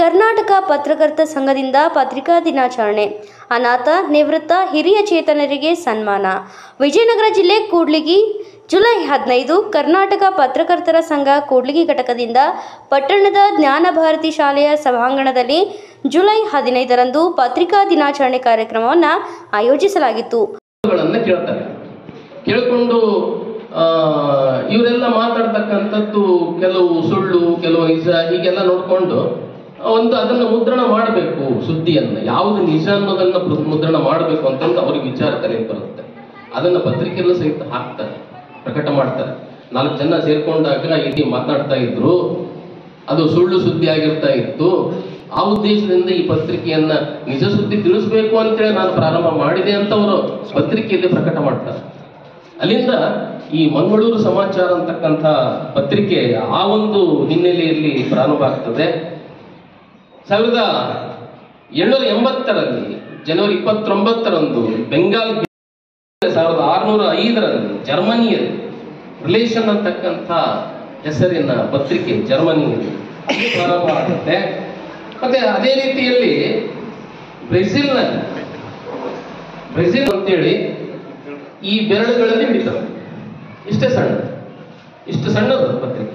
ಕರ್ನಾಟಕ ಪತ್ರಕರ್ತ ಸಂಘದಿಂದ ಪತ್ರಿಕಾ ದಿನಾಚರಣೆ. ಅನಾಥ ನಿವೃತ್ತ ಹಿರಿಯ ಚೇತನರಿಗೆ ಸನ್ಮಾನ. ವಿಜಯನಗರ ಜಿಲ್ಲೆ ಕೂಡ್ಲಿಗಿ ಜುಲೈ 15 ಕರ್ನಾಟಕ ಪತ್ರಕರ್ತರ ಸಂಘ ಕೂಡ್ಲಿಗಿ ಘಟಕದಿಂದ ಪಟ್ಟಣದ ಜ್ಞಾನಭಾರತಿ ಶಾಲೆಯ ಸಭಾಂಗಣದಲ್ಲಿ ಜುಲೈ 15ರಂದು ಪತ್ರಿಕಾ ದಿನಾಚರಣೆ ಕಾರ್ಯಕ್ರಮವನ್ನು ಆಯೋಜಿಸಲಾಗಿತ್ತು. ಕೇಳಿಕೊಂಡು ಇವರೆಲ್ಲ ಮಾತಾಡ್ತಕ್ಕಂಥದ್ದು ಕೆಲವು ಸುಳ್ಳು, ಕೆಲವು ನಿಜ, ಹೀಗೆಲ್ಲ ನೋಡಿಕೊಂಡು ಅದನ್ನು ಮುದ್ರಣ ಮಾಡಬೇಕು. ಸುದ್ದಿಯನ್ನು ಯಾವುದು ನಿಜ ಅನ್ನೋದನ್ನ ಮುದ್ರಣ ಮಾಡಬೇಕು ಅಂತಂದು ಅವ್ರಿಗೆ ವಿಚಾರ ತಲೆ ಬರುತ್ತೆ. ಅದನ್ನು ಪತ್ರಿಕೆಯಲ್ಲೂ ಸಹಿತ ಹಾಕ್ತಾರೆ, ಪ್ರಕಟ ಮಾಡ್ತಾರೆ. 4 ಜನ ಸೇರ್ಕೊಂಡಾಗ ಇಲ್ಲಿ ಮಾತಾಡ್ತಾ ಇದ್ರು, ಅದು ಸುಳ್ಳು ಸುದ್ದಿ ಆಗಿರ್ತಾ ಇತ್ತು. ಆ ಉದ್ದೇಶದಿಂದ ಈ ಪತ್ರಿಕೆಯನ್ನ ನಿಜ ಸುದ್ದಿ ತಿಳಿಸ್ಬೇಕು ಅಂತೇಳಿ ನಾನು ಪ್ರಾರಂಭ ಮಾಡಿದೆ ಅಂತ ಅವರು ಪತ್ರಿಕೆಯಲ್ಲಿ ಪ್ರಕಟ ಮಾಡ್ತಾರೆ. ಅಲ್ಲಿಂದ ಈ ಮಂಗಳೂರು ಸಮಾಚಾರ ಅಂತಕ್ಕಂಥ ಪತ್ರಿಕೆ ಆ ಒಂದು ಹಿನ್ನೆಲೆಯಲ್ಲಿ ಪ್ರಾರಂಭ ಆಗ್ತದೆ. 1780ರಲ್ಲಿ ಜನವರಿ 29ರಂದು ಬೆಂಗಾಲ್ 1605ರಲ್ಲಿ ಜರ್ಮನಿಯಲ್ಲಿ ರಿಲೇಷನ್ ಅಂತಕ್ಕಂಥ ಹೆಸರಿನ ಪತ್ರಿಕೆ ಜರ್ಮನಿಯಲ್ಲಿ ಪ್ರಾರಂಭ ಆಗುತ್ತೆ. ಮತ್ತೆ ಅದೇ ರೀತಿಯಲ್ಲಿ ಬ್ರೆಜಿಲ್ ಅಂತೇಳಿ ಈ ಬೆರಳುಗಳಲ್ಲಿ ಹಿಡಿತವೆ. ಇಷ್ಟು ಸಣ್ಣದು ಪತ್ರಿಕೆ,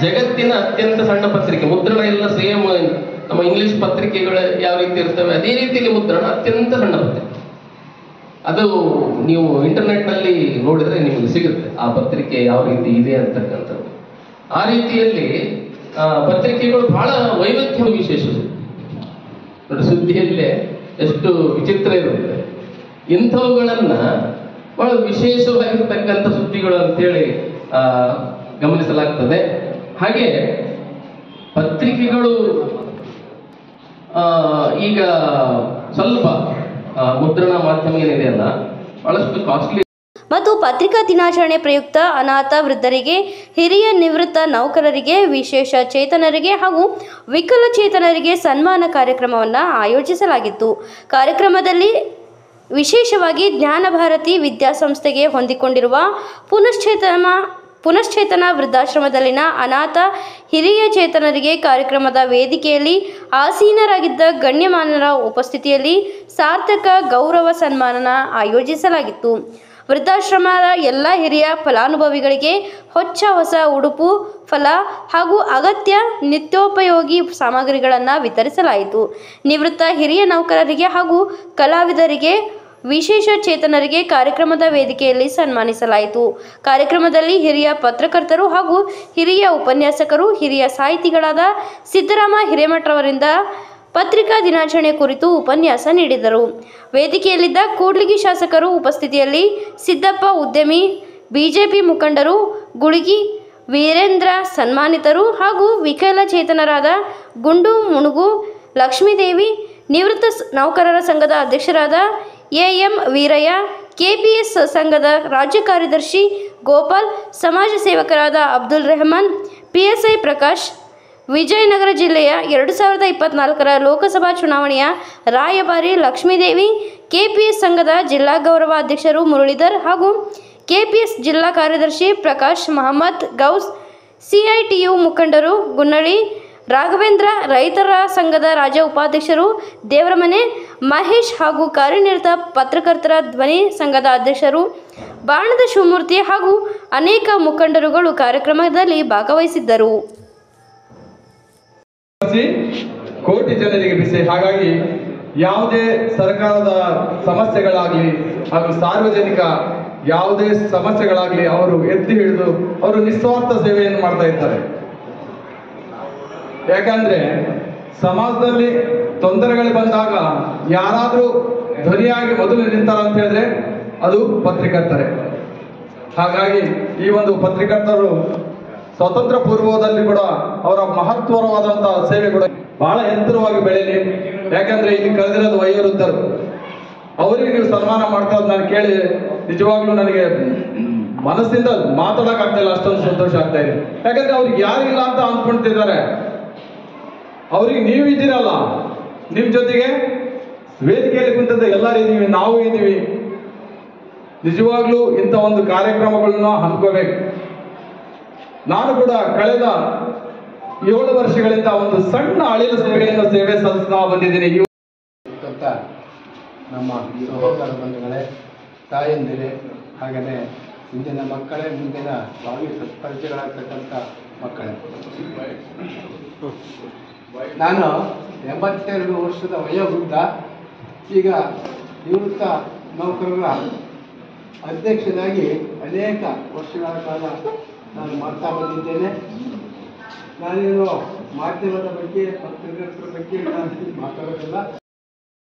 ಜಗತ್ತಿನ ಅತ್ಯಂತ ಸಣ್ಣ ಪತ್ರಿಕೆ. ಮುದ್ರಣ ಎಲ್ಲ ಸೇಮ್ ನಮ್ಮ ಇಂಗ್ಲಿಷ್ ಪತ್ರಿಕೆಗಳು ಯಾವ ರೀತಿ ಇರ್ತವೆ ಅದೇ ರೀತಿಯಲ್ಲಿ ಮುದ್ರಣ ಅತ್ಯಂತ ಸಣ್ಣ ಪತ್ರಿಕೆ. ಅದು ನೀವು ಇಂಟರ್ನೆಟ್ ನಲ್ಲಿ ನೋಡಿದ್ರೆ ನಿಮಗೆ ಸಿಗುತ್ತೆ ಆ ಪತ್ರಿಕೆ ಯಾವ ರೀತಿ ಇದೆ ಅಂತಕ್ಕಂಥದ್ದು. ಆ ರೀತಿಯಲ್ಲಿ ಪತ್ರಿಕೆಗಳು ಬಹಳ ವೈವಿಧ್ಯ ವಿಶೇಷ ನೋಡಿ, ಸುದ್ದಿಯಲ್ಲೇ ಎಷ್ಟು ವಿಚಿತ್ರ ಇರುತ್ತೆ. ಇಂಥವುಗಳನ್ನ ಬಹಳ ವಿಶೇಷವಾಗಿರ್ತಕ್ಕಂಥ ಸುದ್ದಿಗಳು ಅಂತೇಳಿ ಗಮನಿಸಲಾಗ್ತದೆ. ಹಾಗೆ ಪತ್ರಿಕೆಗಳು ಈಗ ಸ್ವಲ್ಪ ಮುದ್ರಣ ಮಾಧ್ಯಮ ಏನಿದೆಯಲ್ಲ ಬಹಳಷ್ಟು ಕಾಸ್ಟ್ಲಿ. ಮತ್ತು ಪತ್ರಿಕಾ ದಿನಾಚರಣೆ ಪ್ರಯುಕ್ತ ಅನಾಥ ವೃದ್ಧರಿಗೆ, ಹಿರಿಯ ನಿವೃತ್ತ ನೌಕರರಿಗೆ, ವಿಶೇಷ ಚೇತನರಿಗೆ ಹಾಗೂ ವಿಕಲಚೇತನರಿಗೆ ಸನ್ಮಾನ ಕಾರ್ಯಕ್ರಮವನ್ನು ಆಯೋಜಿಸಲಾಗಿತ್ತು. ಕಾರ್ಯಕ್ರಮದಲ್ಲಿ ವಿಶೇಷವಾಗಿ ಜ್ಞಾನಭಾರತಿ ವಿದ್ಯಾಸಂಸ್ಥೆಗೆ ಹೊಂದಿಕೊಂಡಿರುವ ಪುನಶ್ಚೇತನ ವೃದ್ಧಾಶ್ರಮದಲ್ಲಿನ ಅನಾಥ ಹಿರಿಯ ಚೇತನರಿಗೆ ಕಾರ್ಯಕ್ರಮದ ವೇದಿಕೆಯಲ್ಲಿ ಆಸೀನರಾಗಿದ್ದ ಗಣ್ಯಮಾನ್ಯರ ಉಪಸ್ಥಿತಿಯಲ್ಲಿ ಸಾರ್ಥಕ ಗೌರವ ಸನ್ಮಾನ ಆಯೋಜಿಸಲಾಗಿತ್ತು. ವೃದ್ಧಾಶ್ರಮದ ಎಲ್ಲ ಹಿರಿಯ ಫಲಾನುಭವಿಗಳಿಗೆ ಹೊಚ್ಚ ಹೊಸ ಉಡುಪು, ಫಲ ಹಾಗೂ ಅಗತ್ಯ ನಿತ್ಯೋಪಯೋಗಿ ಸಾಮಗ್ರಿಗಳನ್ನು ವಿತರಿಸಲಾಯಿತು. ನಿವೃತ್ತ ಹಿರಿಯ ನೌಕರರಿಗೆ ಹಾಗೂ ಕಲಾವಿದರಿಗೆ, ವಿಶೇಷ ಚೇತನರಿಗೆ ಕಾರ್ಯಕ್ರಮದ ವೇದಿಕೆಯಲ್ಲಿ ಸನ್ಮಾನಿಸಲಾಯಿತು. ಕಾರ್ಯಕ್ರಮದಲ್ಲಿ ಹಿರಿಯ ಪತ್ರಕರ್ತರು ಹಾಗೂ ಹಿರಿಯ ಉಪನ್ಯಾಸಕರು, ಹಿರಿಯ ಸಾಹಿತಿಗಳಾದ ಸಿದ್ದರಾಮ ಹಿರೇಮಠರವರಿಂದ ಪತ್ರಿಕಾ ದಿನಾಚರಣೆ ಕುರಿತು ಉಪನ್ಯಾಸ ನೀಡಿದರು. ವೇದಿಕೆಯಲ್ಲಿದ್ದ ಕೂಡ್ಲಿಗಿ ಶಾಸಕರು ಉಪಸ್ಥಿತಿಯಲ್ಲಿ ಸಿದ್ದಪ್ಪ ಉದ್ಯಮಿ, ಬಿಜೆಪಿ ಮುಖಂಡರು, ಗುಳಿಗಿ ವೀರೇಂದ್ರ ಸನ್ಮಾನಿತರು ಹಾಗೂ ವಿಕಲಚೇತನರಾದ ಗುಂಡು ಮುಣುಗು ಲಕ್ಷ್ಮೀದೇವಿ, ನಿವೃತ್ತ ನೌಕರರ ಸಂಘದ ಅಧ್ಯಕ್ಷರಾದ ಎಂ ವೀರಯ್ಯ, ಕೆಪಿಎಸ್ ಸಂಘದ ರಾಜ್ಯ ಕಾರ್ಯದರ್ಶಿ ಗೋಪಾಲ್, ಸಮಾಜ ಸೇವಕರಾದ ಅಬ್ದುಲ್ ರೆಹಮಾನ್, ಪಿಎಸ್ಐ ಪ್ರಕಾಶ್, ವಿಜಯನಗರ ಜಿಲ್ಲೆಯ 2024ರ ಲೋಕಸಭಾ ಚುನಾವಣೆಯ ರಾಯಭಾರಿ ಲಕ್ಷ್ಮೀದೇವಿ, ಕೆಪಿಎಸ್ ಸಂಘದ ಜಿಲ್ಲಾ ಗೌರವ ಅಧ್ಯಕ್ಷರು ಮುರಳೀಧರ್ ಹಾಗೂ ಕೆಪಿಎಸ್ ಜಿಲ್ಲಾ ಕಾರ್ಯದರ್ಶಿ ಪ್ರಕಾಶ್ ಮಹಮ್ಮದ್ ಗೌಸ್, ಸಿಐಟಿಯು ಮುಖಂಡರು ಗುನ್ನಳ್ಳಿ ರಾಘವೇಂದ್ರ, ರೈತರ ಸಂಘದ ರಾಜ್ಯ ಉಪಾಧ್ಯಕ್ಷರು ದೇವರಮನೆ ಮಹೇಶ್ ಹಾಗೂ ಕಾರ್ಯನಿರತ ಪತ್ರಕರ್ತರ ಧ್ವನಿ ಸಂಘದ ಅಧ್ಯಕ್ಷರು ಬಾಣದ ಶಿವಮೂರ್ತಿ ಹಾಗೂ ಅನೇಕ ಮುಖಂಡರುಗಳು ಕಾರ್ಯಕ್ರಮದಲ್ಲಿ ಭಾಗವಹಿಸಿದ್ದರು. ಕೋಟಿ ಜನರಿಗೆ ಬಿಸಿ. ಹಾಗಾಗಿ ಯಾವುದೇ ಸರ್ಕಾರದ ಸಮಸ್ಯೆಗಳಾಗಲಿ ಹಾಗೂ ಸಾರ್ವಜನಿಕ ಯಾವುದೇ ಸಮಸ್ಯೆಗಳಾಗಲಿ ಅವರು ಎತ್ತಿ ಹಿಡಿದು ಅವರು ನಿಸ್ವಾರ್ಥ ಸೇವೆಯನ್ನು ಮಾಡ್ತಾ ಇರ್ತಾರೆ. ಯಾಕಂದ್ರೆ ಸಮಾಜದಲ್ಲಿ ತೊಂದರೆಗಳು ಬಂದಾಗ ಯಾರಾದರೂ ಧ್ವನಿಯಾಗಿ ಮೊದಲು ನಿಂತಾರ ಅಂತ ಹೇಳಿದ್ರೆ ಅದು ಪತ್ರಕರ್ತರೇ. ಹಾಗಾಗಿ ಈ ಒಂದು ಪತ್ರಕರ್ತರು ಸ್ವತಂತ್ರ ಪೂರ್ವದಲ್ಲಿ ಕೂಡ ಅವರ ಮಹತ್ವವಾದಂತಹ ಸೇವೆ ಕೂಡ ಬಹಳ ಎತ್ತರವಾಗಿ ಬೆಳೀಲಿ. ಯಾಕಂದ್ರೆ ಇಲ್ಲಿ ಕರೆದಿರೋದು ವಯೋವೃದ್ಧರು, ಅವರಿಗೆ ನೀವು ಸನ್ಮಾನ ಮಾಡ್ತಾ ನಾನು ಕೇಳಿ ನಿಜವಾಗ್ಲೂ ನನಗೆ ಮನಸ್ಸಿಂದ ಮಾತಾಡಕ್ ಆಗ್ತಾ ಇಲ್ಲ, ಅಷ್ಟೊಂದು ಸಂತೋಷ ಆಗ್ತಾ ಇದೆ. ಯಾಕಂದ್ರೆ ಅವ್ರಿಗೆ ಯಾರಿಲ್ಲ ಅಂತ ಅನ್ಕೊಂತಿದ್ದಾರೆ, ಅವ್ರಿಗೆ ನೀವು ಇದ್ದೀರಲ್ಲ, ನಿಮ್ ಜೊತೆಗೆ ವೇದಿಕೆಯಲ್ಲಿ ಕುಂತಂತ ಎಲ್ಲರೂ ಇದೀವಿ, ನಾವು ಇದೀವಿ. ನಿಜವಾಗ್ಲೂ ಇಂಥ ಒಂದು ಕಾರ್ಯಕ್ರಮಗಳನ್ನ ಹಮ್ಮಿಕೋಬೇಕು. ನಾನು ಕೂಡ ಕಳೆದ 7 ವರ್ಷಗಳಿಂದ ಒಂದು ಸಣ್ಣ ಅಳಿಲು ಸೇವೆಯನ್ನು ಸೇವೆ ಸಲ್ಲಿಸ್ತಾ ಬಂದಿದ್ದೀನಿ. ಅಂತ ನಮ್ಮ ಸಹೋದರ ಬಂಧುಗಳೇ, ತಾಯಂದಿರೇ, ಹಾಗೆಯೇ ಇಂದಿನ ಮಕ್ಕಳೇ ಮುಂದಿನ ಭಾವಿ ಸತ್ಪರಿಚಯಗಳಾಗ್ತಕ್ಕಂಥ ಮಕ್ಕಳೇ, ನಾನು 82 ವರ್ಷದ ವಯೋವೃದ್ಧ. ಈಗ ನಿವೃತ್ತ ನೌಕರರ ಅಧ್ಯಕ್ಷನಾಗಿ ಅನೇಕ ವರ್ಷಗಳ ಕಾಲ ನಾನು ಮಾಡ್ತಾ ಬಂದಿದ್ದೇನೆ. ನಾನೇನು ಮಾಧ್ಯಮದ ಬಗ್ಗೆ, ಪತ್ರಕರ್ತರ ಬಗ್ಗೆ ನಾನು ಮಾತಾಡೋದಿಲ್ಲ.